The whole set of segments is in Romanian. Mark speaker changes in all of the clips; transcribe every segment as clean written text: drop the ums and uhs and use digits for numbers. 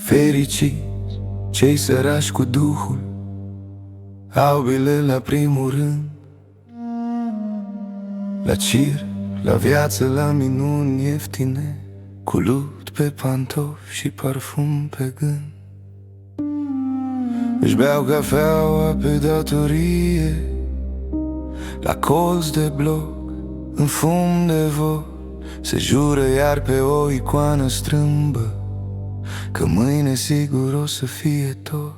Speaker 1: Fericiți cei sărași cu Duhul, au bilet la primul rând, la circ, la viață, la minuni ieftine, cu lut pe pantofi și parfum pe gând. Își beau cafeaua pe datorie, la colț de bloc, în fum de vot. Se jură iar pe o icoană strâmbă că mâine sigur o să fie tot.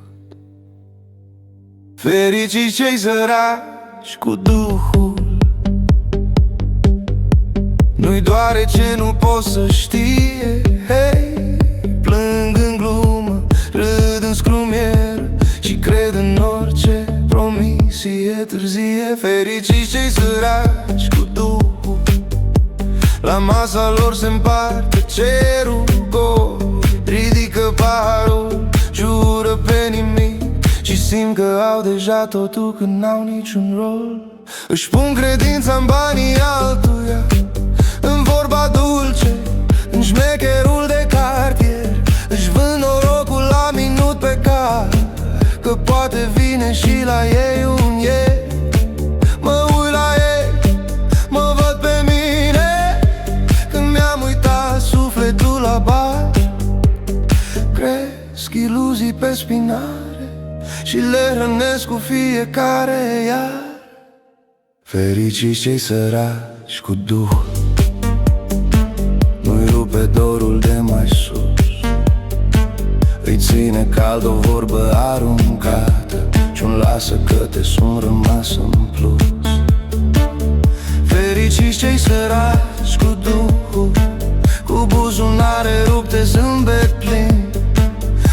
Speaker 1: Fericiți cei săraci cu Duhul, nu-i doare ce nu pot să știe. Hei, plâng în glumă, râd în scrumier și cred în orice promisie târzie. Fericiți cei săraci cu Duhul, la masa lor se împarte cerul gol. Ridică paharul, jură pe nimic și simt că au deja totul când n-au niciun rol. Își pun credința în banii altuia, în vorba dulce, în șmecherul de cartier. Își vând norocul la minut pe car, că poate vine și la ei un ieri. Mă uit la ei, mă văd pe mine, când mi-am uitat sufletul la bar. Cresc iluzii pe spinare și le hrănesc cu fiecare iar. Fericiți cei săraci cu Duh, nu-i rupe dorul de mai sus, îi ține cald o vorbă aruncată și-un lasă că te sun rămas în plus. Fericiți cei săraci cu Duhul, cu buzunare rupte, zâmbet plin,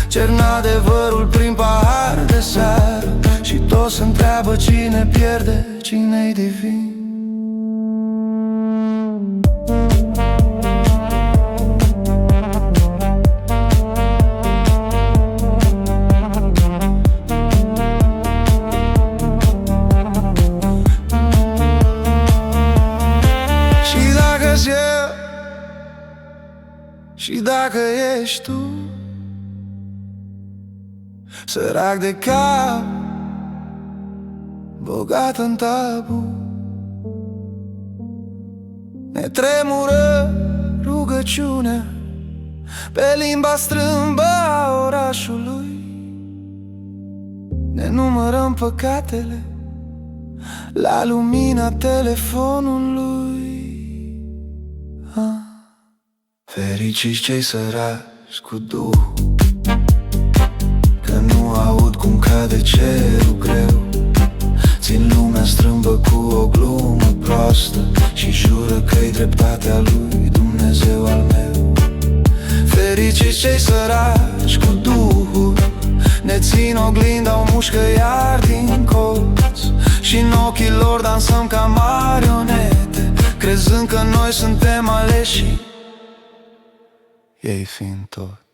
Speaker 1: cer adevărul prin pahar de seară și toți se întreabă cine pierde, cine-i divin. Și dacă-s eu, și dacă ești tu, sărac de cap, bogat în tabu, ne tremură rugăciunea pe limba strâmbă a orașului. Ne numărăm păcatele la lumina telefonului. Fericiți cei săraci cu Duhul, că nu aud cum cade cerul greu, țin lumea strâmbă cu o glumă proastă și jură că-i dreptatea lui Dumnezeu al meu. Fericiți cei săraci cu Duhul, ne țin oglinda, o mușcă iar din colț și în ochii lor dansăm ca marionete, crezând că noi suntem aleși, ei fiind tot.